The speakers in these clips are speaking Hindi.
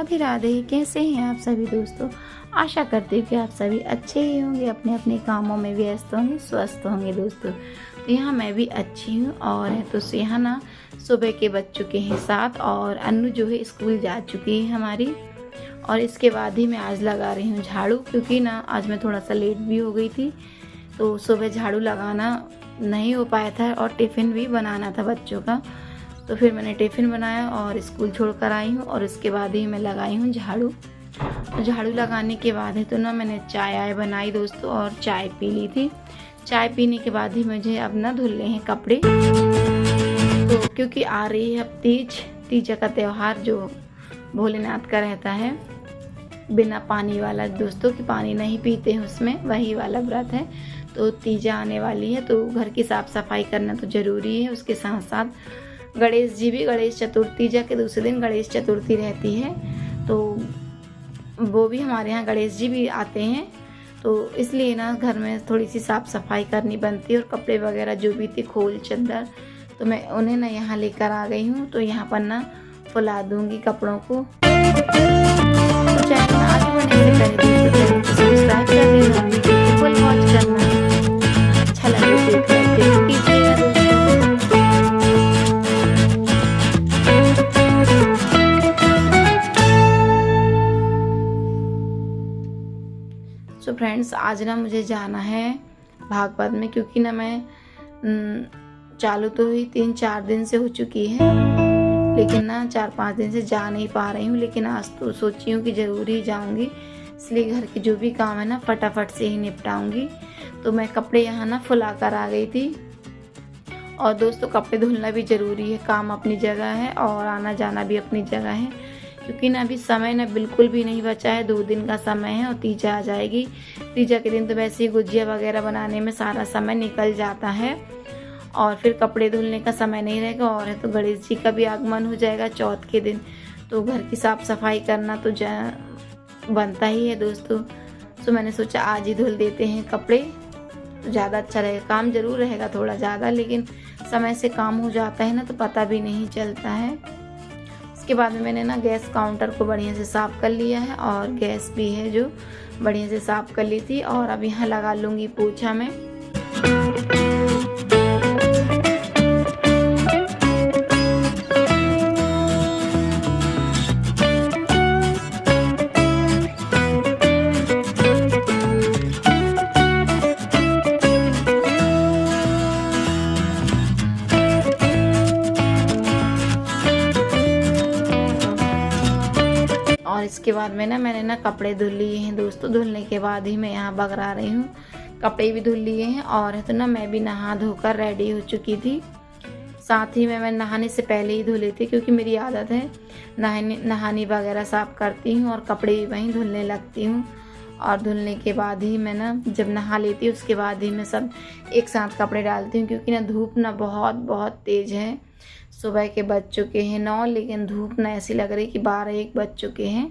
राधे राधे। कैसे हैं आप सभी दोस्तों। आशा करती हूँ कि आप सभी अच्छे ही होंगे, अपने अपने कामों में व्यस्त होंगे, स्वस्थ होंगे दोस्तों। तो यहाँ मैं भी अच्छी हूँ और तो यहाँ ना सुबह के बज चुके हैं 7 और अन्नू जो है स्कूल जा चुकी है हमारी। और इसके बाद ही मैं आज लगा रही हूँ झाड़ू, क्योंकि ना आज मैं थोड़ा सा लेट भी हो गई थी, तो सुबह झाड़ू लगाना नहीं हो पाया था और टिफ़िन भी बनाना था बच्चों का। तो फिर मैंने टिफ़िन बनाया और स्कूल छोड़ कर आई हूँ और इसके बाद ही मैं लगाई हूँ झाड़ू। तो झाड़ू लगाने के बाद है तो ना मैंने चाय आय बनाई दोस्तों और चाय पी ली थी। चाय पीने के बाद ही मुझे अब ना धुलने हैं कपड़े। तो क्योंकि आ रही है अब तीज का त्यौहार जो भोलेनाथ का रहता है, बिना पानी वाला दोस्तों, कि पानी नहीं पीते हैं उसमें, वही वाला व्रत है। तो तीजा आने वाली है तो घर की साफ़ सफाई करना तो ज़रूरी है। उसके साथ साथ गणेश जी भी, गणेश चतुर्थी, तीजा के दूसरे दिन गणेश चतुर्थी रहती है, तो वो भी हमारे यहाँ गणेश जी भी आते हैं। तो इसलिए ना घर में थोड़ी सी साफ़ सफाई करनी बनती है। और कपड़े वगैरह जो भी थे, खोल चादर, तो मैं उन्हें ना यहाँ लेकर आ गई हूँ। तो यहाँ पर ना फुला दूँगी कपड़ों को। तो चैनल आगे बढ़ने से पहले चैनल को सब्सक्राइब कर देना, वीडियो को फुल वॉच करना, अच्छा लगे तो एक लाइक जरूर कीजिएगा दोस्तों। सो फ्रेंड्स, आज ना मुझे जाना है भागवत में, क्योंकि ना मैं चालू तो हुई 3-4 दिन से हो चुकी है, लेकिन ना 4-5 दिन से जा नहीं पा रही हूँ। लेकिन आज तो सोची हूँ कि ज़रूर ही जाऊँगी, इसलिए घर के जो भी काम है ना फटाफट से ही निपटाऊँगी। तो मैं कपड़े यहाँ ना फुला कर आ गई थी। और दोस्तों, कपड़े धुलना भी ज़रूरी है, काम अपनी जगह है और आना जाना भी अपनी जगह है, क्योंकि ना अभी समय ना बिल्कुल भी नहीं बचा है। 2 दिन का समय है और तीजा आ जाएगी। तीजा के दिन तो वैसे ही गुजिया वगैरह बनाने में सारा समय निकल जाता है और फिर कपड़े धुलने का समय नहीं रहेगा। और है तो गणेश जी का भी आगमन हो जाएगा चौथ के दिन, तो घर की साफ़ सफाई करना तो बनता ही है दोस्तों। तो मैंने सोचा आज ही धुल देते हैं कपड़े, तो ज़्यादा अच्छा रहेगा। काम ज़रूर रहेगा थोड़ा ज़्यादा, लेकिन समय से काम हो जाता है ना, तो पता भी नहीं चलता है। इसके बाद में मैंने ना गैस काउंटर को बढ़िया से साफ़ कर लिया है और गैस भी है जो बढ़िया से साफ़ कर ली थी। और अब यहाँ लगा लूँगी पोछा में। और इसके बाद में ना मैंने ना कपड़े धुल लिए हैं दोस्तों। धुलने के बाद ही मैं यहाँ बगरा रही हूँ। कपड़े भी धुल लिए हैं और तो ना मैं भी नहा धोकर रेडी हो चुकी थी। साथ ही मैं नहाने से पहले ही धुले थी, क्योंकि मेरी आदत है नहानी वगैरह साफ़ करती हूँ और कपड़े भी वहीं धुलने लगती हूँ। और धुलने के बाद ही मैं ना जब नहा लेती हूँ उसके बाद ही मैं सब एक साथ कपड़े डालती हूँ, क्योंकि ना धूप ना बहुत बहुत तेज़ है। सुबह के बज चुके हैं 9, लेकिन धूप ना ऐसी लग रही कि 12-1 बज चुके हैं।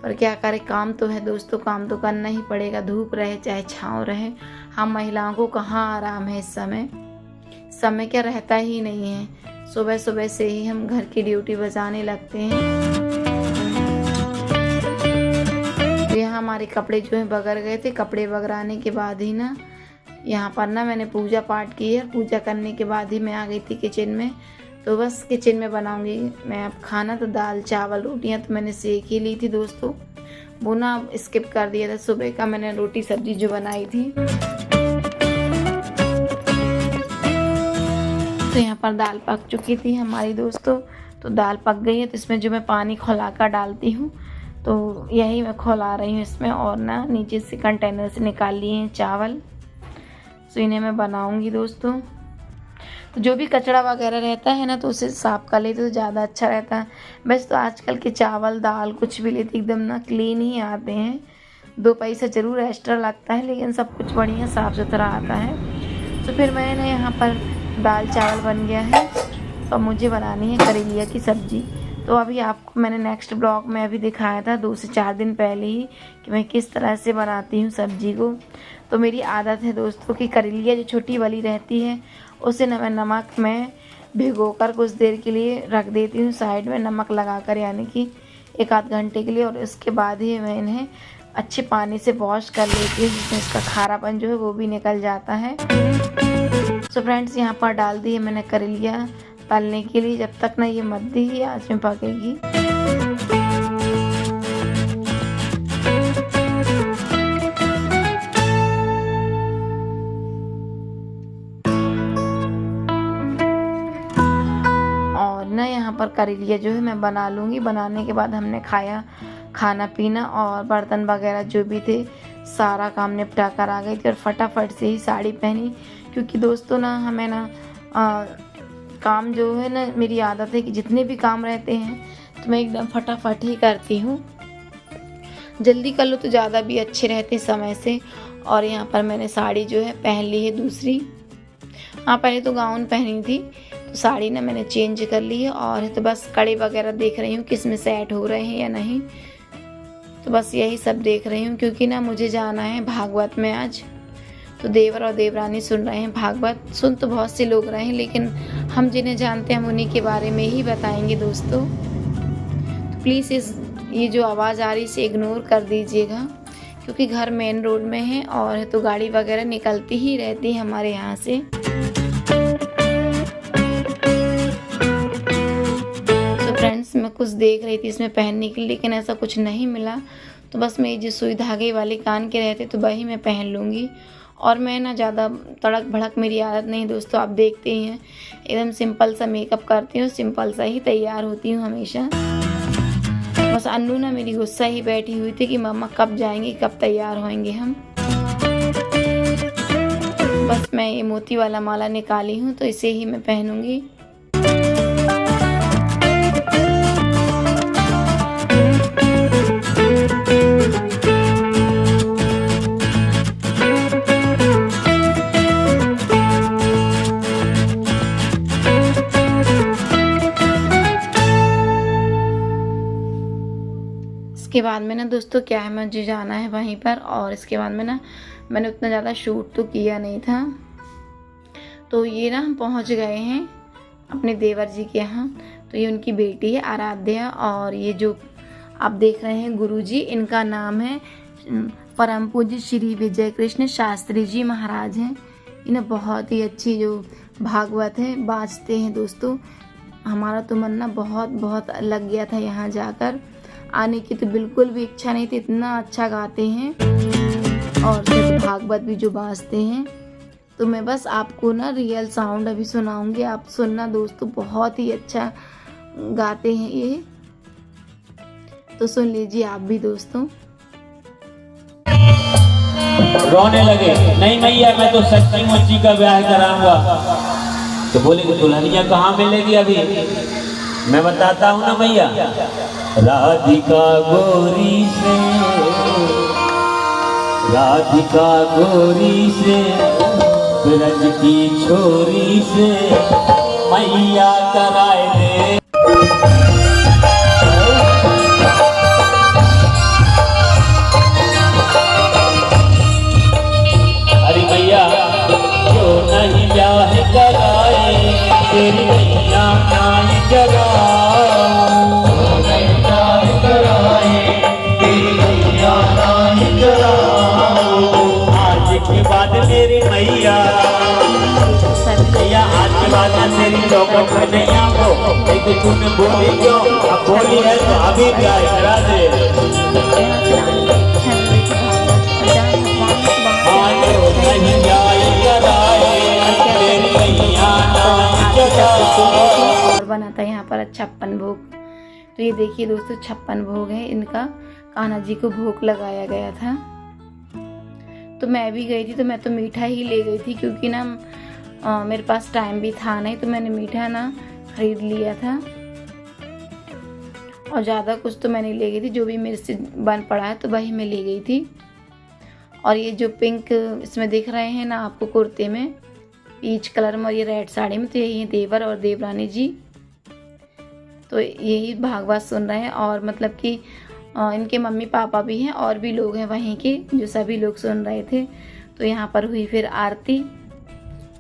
पर क्या करें, काम तो है दोस्तों, काम तो करना ही पड़ेगा, धूप रहे चाहे छाँव रहे। हम महिलाओं को कहाँ आराम है इस समय क्या रहता ही नहीं है। सुबह सुबह से ही हम घर की ड्यूटी बजाने लगते हैं। तो यहाँ हमारे कपड़े जो है बगर गए थे। कपड़े बगराने के बाद ही ना यहाँ पर ना मैंने पूजा पाठ की है। पूजा करने के बाद ही मैं आ गई थी किचन में। तो बस किचन में बनाऊंगी मैं अब खाना। तो दाल चावल रोटियां तो मैंने सेक ही ली थी दोस्तों, वो ना स्किप कर दिया था। सुबह का मैंने रोटी सब्जी जो बनाई थी। तो यहाँ पर दाल पक चुकी थी हमारी दोस्तों। तो दाल पक गई है, तो इसमें जो मैं पानी खौला कर डालती हूँ, तो यही मैं खौला रही हूँ इसमें। और ना नीचे से कंटेनर से निकाल लिए हैं चावल, तो इन्हें मैं बनाऊंगी दोस्तों। तो जो भी कचरा वगैरह रहता है ना, तो उसे साफ़ कर लेते तो ज़्यादा अच्छा रहता है। वैसे तो आजकल के चावल दाल कुछ भी लेते एकदम ना क्लीन ही आते हैं। 2 पैसा ज़रूर एक्स्ट्रा लगता है, लेकिन सब कुछ बढ़िया साफ़ सुथरा आता है। तो फिर मैंने यहाँ पर दाल चावल बन गया है। तो मुझे बनानी है करेलिया की सब्ज़ी। तो अभी आपको मैंने नेक्स्ट ब्लॉग में अभी दिखाया था 2 से 4 दिन पहले ही कि मैं किस तरह से बनाती हूँ सब्ज़ी को। तो मेरी आदत है दोस्तों कि करेलिया जो छोटी वाली रहती है उसे मैं नमक में भिगोकर कुछ देर के लिए रख देती हूँ साइड में, नमक लगाकर, यानी कि 1 आध घंटे के लिए, और इसके बाद ही मैं इन्हें अच्छे पानी से वॉश कर लेती हूँ, जिसमें इसका खारापन जो है वो भी निकल जाता है। सो फ्रेंड्स, यहाँ पर डाल दी है मैंने करेलिया तलने के लिए। जब तक ना ये मध्य ही आंच में पकेगी। और ना यहाँ पर करेलिया जो है मैं बना लूँगी। बनाने के बाद हमने खाना पीना और बर्तन वगैरह जो भी थे सारा काम निपटा कर आ गई थी, और फटाफट से ही साड़ी पहनी, क्योंकि दोस्तों ना हमें ना काम जो है ना, मेरी आदत है कि जितने भी काम रहते हैं तो मैं एकदम फटाफट ही करती हूँ। जल्दी कर लो तो ज़्यादा भी अच्छे रहते समय से। और यहाँ पर मैंने साड़ी जो है पहन ली है दूसरी। हाँ, पहले तो गाउन पहनी थी, तो साड़ी ना मैंने चेंज कर ली है। और तो बस कड़े वगैरह देख रही हूँ किस में सेट हो रहे हैं या नहीं, तो बस यही सब देख रही हूँ, क्योंकि ना मुझे जाना है भागवत में आज। तो देवर और देवरानी सुन रहे हैं भागवत। सुन तो बहुत से लोग रहे हैं, लेकिन हम जिन्हें जानते हैं हम उन्हीं के बारे में ही बताएंगे दोस्तों। तो प्लीज़ ये जो आवाज़ आ रही इसे इग्नोर कर दीजिएगा, क्योंकि घर मेन रोड में है और तो गाड़ी वगैरह निकलती ही रहती है हमारे यहाँ से। तो फ्रेंड्स, मैं कुछ देख रही थी इसमें पहनने के लिए, लेकिन ऐसा कुछ नहीं मिला। तो बस मैं जो सुई धागे वाले कान के रहते तो वही मैं पहन लूँगी। और मैं ना ज़्यादा तड़क भड़क मेरी आदत नहीं दोस्तों, आप देखते ही हैं एकदम सिंपल सा मेकअप करती हूँ, सिंपल सा ही तैयार होती हूँ हमेशा। बस अन्नू ना मेरी गुस्सा ही बैठी हुई थी कि मम्मा कब जाएंगे, कब तैयार होएंगे हम। बस मैं ये मोती वाला माला निकाली हूँ, तो इसे ही मैं पहनूंगी। इसके बाद में ना दोस्तों क्या है, मुझे जाना है वहीं पर। और इसके बाद में ना मैंने उतना ज़्यादा शूट तो किया नहीं था। तो ये ना हम पहुंच गए हैं अपने देवर जी के यहाँ। तो ये उनकी बेटी है आराध्या, और ये जो आप देख रहे हैं गुरुजी, इनका नाम है परम पूज्य श्री विजय कृष्ण शास्त्री जी महाराज हैं। इन्हें बहुत ही अच्छी जो भागवत है बाजते हैं दोस्तों। हमारा तो मन ना बहुत लग गया था यहाँ जाकर। आने की तो बिल्कुल भी इच्छा नहीं थी, इतना अच्छा गाते हैं और सिर्फ भागवत भी जो बाजते हैं। तो मैं बस आपको ना रियल साउंड अभी सुनाऊंगी, आप सुनना दोस्तों, बहुत ही अच्छा गाते हैं ये। तो सुन लीजिए आप भी दोस्तों। रोने लगे, नहीं मैया मैं तो सच्ची मुच्ची का ब्याह कराऊंगा। तो बोले कि दुल्हनिया कहाँ मिलेगी अभी, मैं बताता हूँ ना मैया। राधिका गोरी से, राधिका गोरी से, ब्रज की छोरी से मैया कराए दे। अरे मैया क्यों नहीं ब्याह कराए, तेरी मैया नाई कराए, के बाद मेरी मैया आज के बाद तेरी चौकट में नहीं आओ। लेकिन तूने बोली क्यों, अब बोली है तो अभी क्या करा दे। और बना था यहाँ पर 56 भोग। तो ये देखिए दोस्तों 56 भोग है इनका, कान्हा जी को भोग लगाया गया था। तो मैं भी गई थी, तो मैं तो मीठा ही ले गई थी, क्योंकि ना मेरे पास टाइम भी था नहीं, तो मैंने मीठा ना खरीद लिया था। और ज़्यादा कुछ तो मैं नहीं ले गई थी, जो भी मेरे से बन पड़ा है तो वही मैं ले गई थी। और ये जो पिंक इसमें दिख रहे हैं ना आपको कुर्ते में, पीच कलर में, और ये रेड साड़ी में, तो यही है देवर और देवरानी जी। तो यही भागवत सुन रहे हैं, और मतलब कि इनके मम्मी पापा भी हैं और भी लोग हैं वहीं के, जो सभी लोग सुन रहे थे। तो यहाँ पर हुई फिर आरती,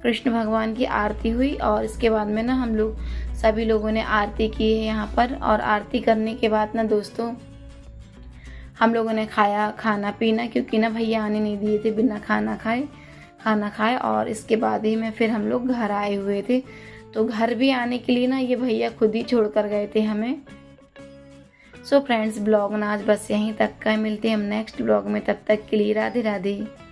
कृष्ण भगवान की आरती हुई। और इसके बाद में ना हम लोग सभी लोगों ने आरती की है यहाँ पर। और आरती करने के बाद ना दोस्तों हम लोगों ने खाया खाना पीना, क्योंकि ना भैया आने नहीं दिए थे बिना खाना खाए। और इसके बाद ही में फिर हम लोग घर आए हुए थे। तो घर भी आने के लिए ना ये भैया खुद ही छोड़ कर गए थे हमें। सो फ्रेंड्स, ब्लॉग ना आज बस यहीं तक का है। मिलते हैं हम नेक्स्ट ब्लॉग में, तब तक के लिए राधे राधे।